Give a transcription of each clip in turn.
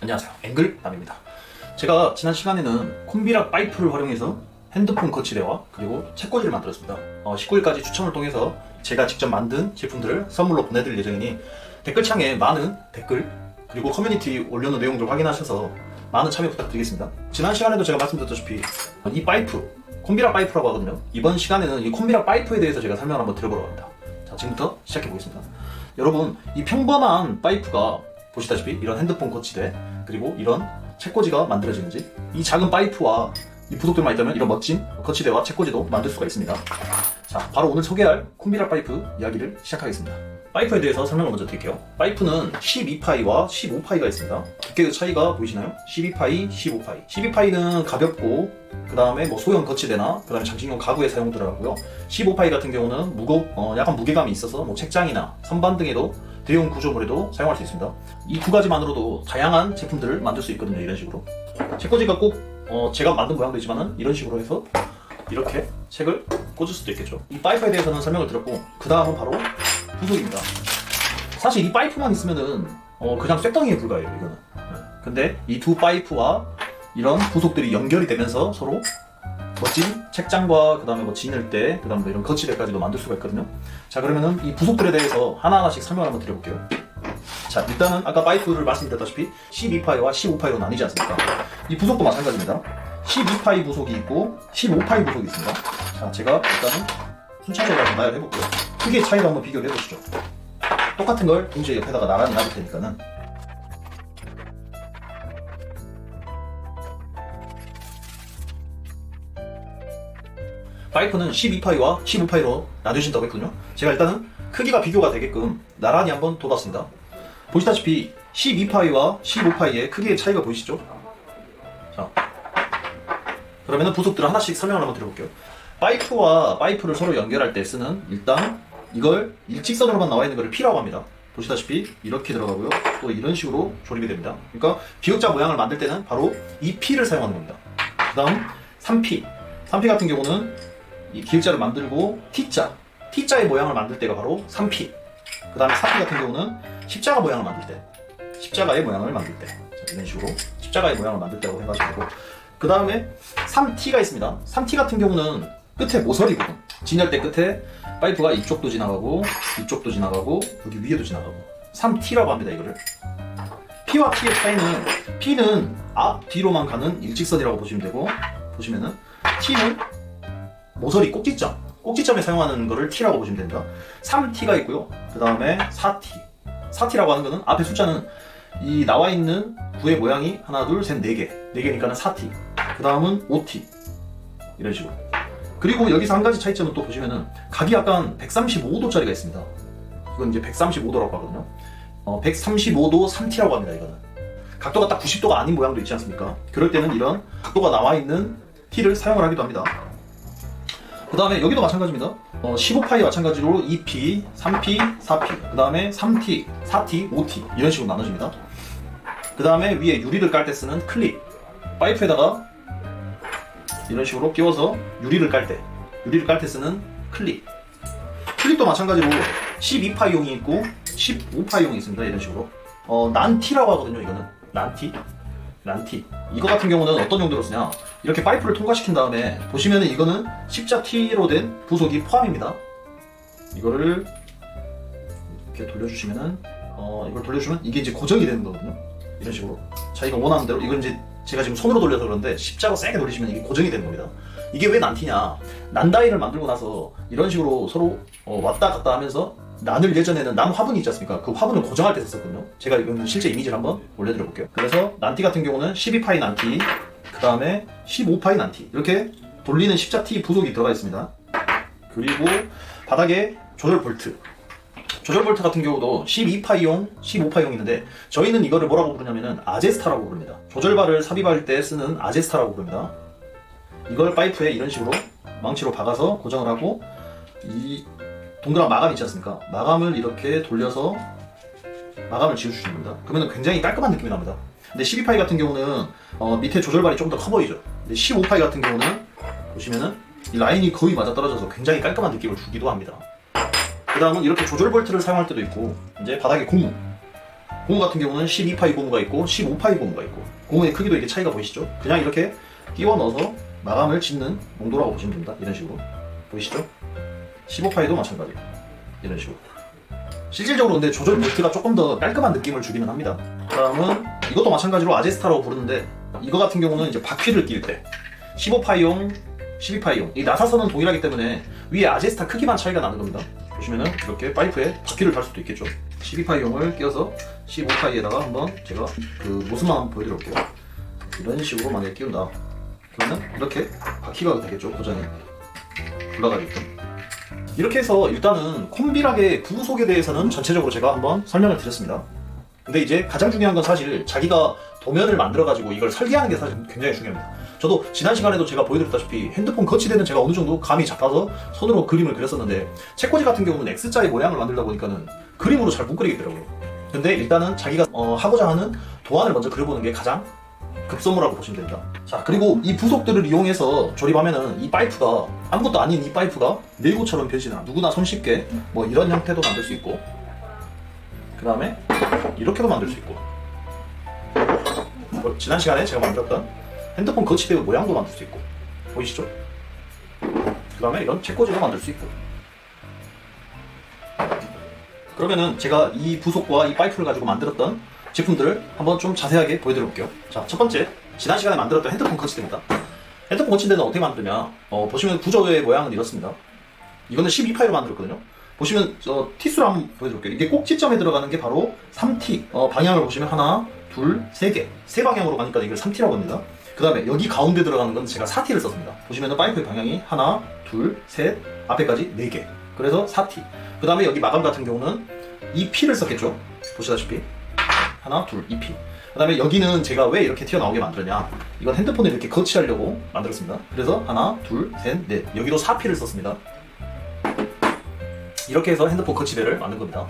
안녕하세요, 앵글남입니다. 제가 지난 시간에는 콤비락 파이프를 활용해서 핸드폰 거치대와 그리고 책꽂이를 만들었습니다. 19일까지 추첨을 통해서 제가 직접 만든 제품들을 선물로 보내드릴 예정이니 댓글창에 많은 댓글 그리고 커뮤니티 올려놓은 내용들 확인하셔서 많은 참여 부탁드리겠습니다. 지난 시간에도 제가 말씀드렸다시피 이 파이프, 콤비락 파이프라고 하거든요. 이번 시간에는 이 콤비락 파이프에 대해서 제가 설명을 한번 드려보려고 합니다. 자, 지금부터 시작해 보겠습니다. 여러분, 이 평범한 파이프가 보시다시피 이런 핸드폰 거치대 그리고 이런 책꽂이가 만들어지는지, 이 작은 파이프와 이 부속들만 있다면 이런 멋진 거치대와 책꽂이도 만들 수가 있습니다. 자, 바로 오늘 소개할 콤비락 파이프 이야기를 시작하겠습니다. 파이프에 대해서 설명을 먼저 드릴게요. 파이프는 12파이와 15파이가 있습니다. 두께의 차이가 보이시나요? 12파이, 15파이. 12파이는 가볍고 그 다음에 소형 거치대나 그 다음에 장식용 가구에 사용되더라고요. 15파이 같은 경우는 약간 무게감이 있어서 책장이나 선반 등에도 대형 구조물에도 사용할 수 있습니다. 이 두 가지만으로도 다양한 제품들을 만들 수 있거든요. 이런 식으로 책꽂이가 꼭 제가 만든 모양도 있지만 이런 식으로 해서 이렇게 책을 꽂을 수도 있겠죠. 이 파이프에 대해서는 설명을 드렸고, 그 다음은 바로 부속입니다. 사실 이 파이프만 있으면은 그냥 쇳덩이에 불과해요, 이거는. 근데 이 두 파이프와 이런 부속들이 연결이 되면서 서로 멋진 책장과 그 다음에 진열대, 그 다음에 이런 거치대까지도 만들 수가 있거든요. 자, 그러면은 이 부속들에 대해서 하나하나씩 설명을 한번 드려볼게요. 자, 일단은 아까 파이프를 말씀드렸다시피 12파이와 15파이로 나뉘지 않습니까? 이 부속도 마찬가지입니다. 12파이 부속이 있고 15파이 부속이 있습니다. 자, 제가 일단은 순차적으로 한번 나열해볼게요. 크기의 차이도 한번 비교를 해보시죠. 똑같은 걸 동시에 옆에다가 나란히 놔둘 테니까는. 파이프는 12파이와 15파이로 나뉘어진다고 했거든요. 제가 일단은 크기가 비교가 되게끔 나란히 한번 둬봤습니다. 보시다시피 12파이와 15파이의 크기의 차이가 보이시죠? 자, 그러면은 부속들을 하나씩 설명을 한번 드려볼게요. 파이프와 파이프를 서로 연결할 때 쓰는, 일단 이걸 일직선으로만 나와 있는 걸 P라고 합니다. 보시다시피 이렇게 들어가고요. 또 이런 식으로 조립이 됩니다. 그러니까 기역자 모양을 만들 때는 바로 이 P를 사용하는 겁니다. 그 다음 3P. 3P 같은 경우는 이 기역자를 만들고 T자의 모양을 만들 때가 바로 3P. 그 다음에 4P 같은 경우는 십자가 모양을 만들 때, 십자가의 모양을 만들 때, 자, 이런 식으로 십자가의 모양을 만들 때라고 해가지고, 그 다음에 3T가 있습니다. 3T 같은 경우는 끝에 모서리 부분, 진열대 끝에 파이프가 이쪽도 지나가고 이쪽도 지나가고 여기 위에도 지나가고 3T라고 합니다. 이거를 P와 T의 차이는, P는 앞 뒤로만 가는 일직선이라고 보시면 되고, 보시면은 T는 모서리 꼭지점에 사용하는 거를 T라고 보시면 됩니다. 3T가 있고요. 그 다음에 4T. 4T라고 하는 거는 앞에 숫자는 이 나와 있는 구의 모양이 하나, 둘, 셋, 4개. 4개니까는 4T. 그 다음은 5T. 이런 식으로. 그리고 여기서 한 가지 차이점은 또 보시면은 각이 약간 135도짜리가 있습니다. 이건 이제 135도라고 하거든요. 135도 3T라고 합니다. 이거는 각도가 딱 90도가 아닌 모양도 있지 않습니까? 그럴 때는 이런 각도가 나와 있는 T를 사용을 하기도 합니다. 그 다음에 여기도 마찬가지입니다. 15파이 마찬가지로 2P, 3P, 4P, 그 다음에 3T, 4T, 5T 이런 식으로 나눠집니다. 그 다음에 위에 유리를 깔 때 쓰는 클립, 파이프에다가 이런 식으로 끼워서 유리를 깔 때 쓰는 클립도 마찬가지로 12파이용이 있고 15파이용이 있습니다. 이런 식으로 난티라고 하거든요. 이거는 난티. 이거 같은 경우는 어떤 용도로 쓰냐, 이렇게 파이프를 통과시킨 다음에 보시면은 이거는 십자 T로 된 부속이 포함입니다. 이거를 이렇게 돌려주시면은 이게 이제 고정이 되는 거거든요. 이런 식으로 자기가 원하는 대로. 이건 이제 제가 지금 손으로 돌려서 그런데 십자가 세게 돌리시면 이게 고정이 되는 겁니다. 이게 왜 난티냐, 난다이를 만들고 나서 이런 식으로 서로 왔다 갔다 하면서, 난을 예전에는 난 화분이 있지 않습니까? 그 화분을 고정할 때 썼거든요. 제가 이거는 실제 이미지를 한번 올려드려 볼게요. 그래서 난티 같은 경우는 12파이 난티, 그 다음에 15파이 난티, 이렇게 돌리는 십자 T 부속이 들어가 있습니다. 그리고 바닥에 조절 볼트 같은 경우도 12파이용, 15파이용 있는데 저희는 이거를 뭐라고 부르냐면은 아제스타라고 부릅니다. 조절바를 삽입할 때 쓰는 아제스타라고 부릅니다. 이걸 파이프에 이런 식으로 망치로 박아서 고정을 하고, 이 동그란 마감 있지 않습니까? 마감을 이렇게 돌려서 마감을 지워주시는 겁니다. 그러면 굉장히 깔끔한 느낌이 납니다. 근데 12파이 같은 경우는 밑에 조절발이 좀 더 커 보이죠. 근데 15파이 같은 경우는 보시면은 이 라인이 거의 맞아떨어져서 굉장히 깔끔한 느낌을 주기도 합니다. 그 다음은 이렇게 조절 볼트를 사용할 때도 있고, 이제 바닥에 고무 고무 같은 경우는 12파이 고무가 있고 15파이 고무가 있고, 고무의 크기도 이게 차이가 보이시죠? 그냥 이렇게 끼워 넣어서 마감을 짓는 용도라고 보시면 됩니다. 이런 식으로 보이시죠? 15파이도 마찬가지 이런 식으로. 실질적으로 근데 조절 볼트가 조금 더 깔끔한 느낌을 주기는 합니다. 다음은 이것도 마찬가지로 아제스타라고 부르는데, 이거 같은 경우는 이제 바퀴를 낄 때 15파이용, 12파이용, 이 나사선은 동일하기 때문에 위에 아제스타 크기만 차이가 나는 겁니다. 보시면은 이렇게 파이프에 바퀴를 달 수도 있겠죠. 12파이용을 끼워서 15파이에다가 한번 제가 그 모습만 한번 보여드려 볼게요. 이런 식으로 만약에 끼운다 그러면 이렇게 바퀴가 되겠죠. 고정이 굴러가게끔. 이렇게 해서 일단은 콤비락의 부속에 대해서는 전체적으로 제가 한번 설명을 드렸습니다. 근데 이제 가장 중요한 건 사실 자기가 도면을 만들어가지고 이걸 설계하는 게 사실 굉장히 중요합니다. 저도 지난 시간에도 제가 보여드렸다시피 핸드폰 거치대는 제가 어느 정도 감이 잡아서 손으로 그림을 그렸었는데, 책꽂이 같은 경우는 X자의 모양을 만들다 보니까는 그림으로 잘 못 그리겠더라고요. 근데 일단은 자기가 하고자 하는 도안을 먼저 그려보는 게 가장 급선무라고 보시면 됩니다. 자, 그리고 이 부속들을 이용해서 조립하면은 이 파이프가 아무것도 아닌 이 파이프가 레고처럼 변신을 누구나 손쉽게 뭐 이런 형태도 만들 수 있고, 그 다음에 이렇게도 만들 수 있고, 지난 시간에 제가 만들었던 핸드폰 거치대 모양도 만들 수 있고, 보이시죠? 그 다음에 이런 책꽂이도 만들 수 있고. 그러면은 제가 이 부속과 이 파이프를 가지고 만들었던 제품들을 한번 좀 자세하게 보여드려 볼게요. 자, 첫 번째, 지난 시간에 만들었던 핸드폰 거치대입니다. 핸드폰 거치대는 어떻게 만드냐, 보시면 구조의 모양은 이렇습니다. 이거는 12파이로 만들었거든요. 보시면 티수를 한번 보여드릴게요. 이게 꼭지점에 들어가는 게 바로 3T. 방향을 보시면 하나, 둘, 세 개. 세 방향으로 가니까 이걸 3T라고 합니다. 그 다음에 여기 가운데 들어가는 건 제가 4T를 썼습니다. 보시면 파이프의 방향이 하나, 둘, 셋, 앞에까지 4개. 그래서 4T. 그 다음에 여기 마감 같은 경우는 2P를 썼겠죠. 보시다시피 하나, 둘, 2P. 그 다음에 여기는 제가 왜 이렇게 튀어나오게 만들었냐, 이건 핸드폰을 이렇게 거치하려고 만들었습니다. 그래서 하나, 둘, 셋, 넷. 여기도 4P를 썼습니다. 이렇게 해서 핸드폰 거치대를 만든 겁니다.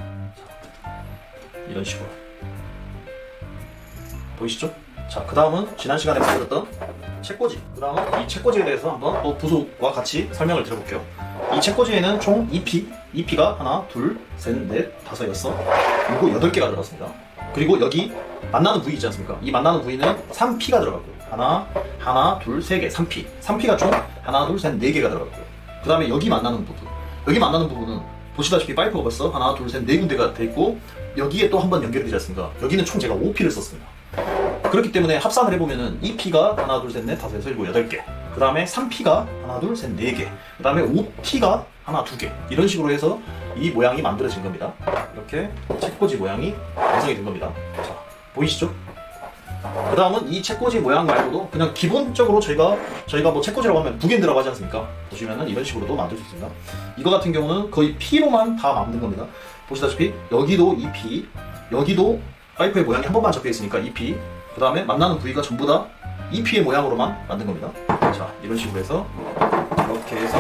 이런 식으로 보이시죠? 자, 그 다음은 지난 시간에 만들었던 책꽂이. 그 다음은 이 책꽂이에 대해서 한번 또 부속과 같이 설명을 드려볼게요. 이 책꽂이에는 총 2P, 2P가 하나, 둘, 셋, 넷, 다섯, 여섯, 그리고 8개가 들어갔습니다. 그리고 여기 만나는 부위 있지 않습니까? 이 만나는 부위는 3P가 들어갔고요. 하나, 둘, 세 개, 3P. 3P가 총 하나, 둘, 셋, 4개가 들어갔고요. 그 다음에 여기 만나는 부분. 여기 만나는 부분은 보시다시피 파이프가 벌써 하나, 둘, 셋, 4군데가 돼 있고, 여기에 또 한 번 연결이 되지 않습니까? 여기는 총 제가 5P를 썼습니다. 그렇기 때문에 합산을 해보면은 2P가 하나, 둘, 셋, 넷, 다섯, 여섯, 일곱, 8개. 그 다음에 3P가 하나, 둘, 셋, 4개. 그 다음에 5T가 하나, 2개. 이런 식으로 해서 이 모양이 만들어진 겁니다. 이렇게 책꽂이 모양이 완성이 된 겁니다. 자, 보이시죠? 그 다음은 이 책꽂이 모양 말고도 그냥 기본적으로 저희가 뭐 책꽂이라고 하면 북엔드라고 하지 않습니까? 보시면은 이런 식으로도 만들 수 있습니다. 이거 같은 경우는 거의 P로만 다 만든 겁니다. 보시다시피 여기도 2P, 여기도 파이프의 모양이 한 번만 적혀 있으니까 2P, 그 다음에 만나는 부위가 전부 다 2P의 모양으로만 만든 겁니다. 자, 이런 식으로 해서 이렇게 해서,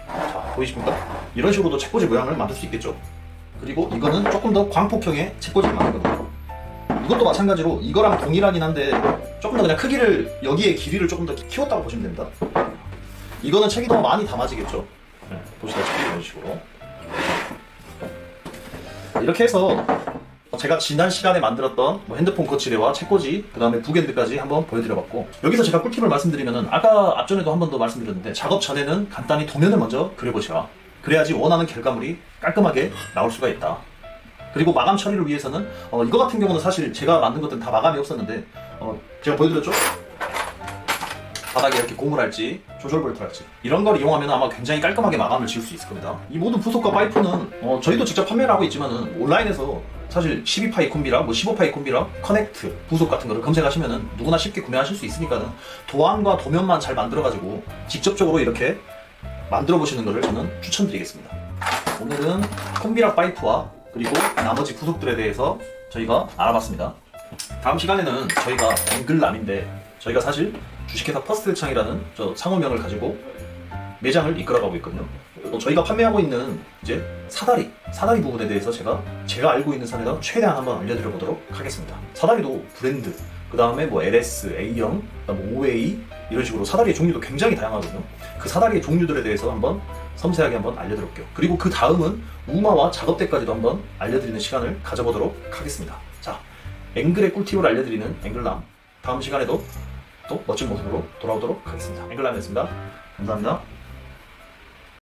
자, 보이십니까? 이런 식으로도 책꽂이 모양을 만들 수 있겠죠. 그리고 이거는 조금 더 광폭형의 책꽂이를 만든 겁니다. 이것도 마찬가지로 이거랑 동일하긴 한데 조금 더 그냥 크기를, 여기에 길이를 조금 더 키웠다고 보시면 됩니다. 이거는 책이 더 많이 담아지겠죠. 네, 보시다시피 이런 식으로. 이렇게 해서 제가 지난 시간에 만들었던 뭐 핸드폰 거치대와 책꽂이, 그 다음에 북엔드까지 한번 보여드려봤고, 여기서 제가 꿀팁을 말씀드리면은, 아까 앞전에도 한 번 더 말씀드렸는데, 작업 전에는 간단히 도면을 먼저 그려보시라. 그래야지 원하는 결과물이 깔끔하게 나올 수가 있다. 그리고 마감 처리를 위해서는 이거 같은 경우는 사실 제가 만든 것들은 다 마감이 없었는데, 제가 보여드렸죠? 바닥에 이렇게 고무를 할지 조절 볼트를 할지 이런 걸 이용하면 아마 굉장히 깔끔하게 마감을 지을 수 있을 겁니다. 이 모든 부속과 파이프는 저희도 직접 판매를 하고 있지만은 온라인에서 사실 12파이 콤비라, 뭐 15파이 콤비라, 커넥트, 부속 같은 거를 검색하시면은 누구나 쉽게 구매하실 수 있으니까는 도안과 도면만 잘 만들어가지고 직접적으로 이렇게 만들어 보시는 것을 저는 추천드리겠습니다. 오늘은 콤비락 파이프와 그리고 나머지 부속들에 대해서 저희가 알아봤습니다. 다음 시간에는 저희가 앵글남인데, 저희가 사실 주식회사 퍼스트창이라는 저 상호명을 가지고 매장을 이끌어가고 있거든요. 저희가 판매하고 있는 이제 사다리 부분에 대해서 제가 알고 있는 선에서 최대한 한번 알려드려 보도록 하겠습니다. 사다리도 브랜드, 그 다음에 뭐 LS, A형, 그다음 OA 이런 식으로 사다리의 종류도 굉장히 다양하거든요. 그 사다리의 종류들에 대해서 한번 섬세하게 한번 알려드려 볼게요. 그리고 그 다음은 우마와 작업대까지도 한번 알려드리는 시간을 가져보도록 하겠습니다. 자, 앵글의 꿀팁을 알려드리는 앵글남, 다음 시간에도 또 멋진 모습으로 돌아오도록 하겠습니다. 앵글남이었습니다. 감사합니다.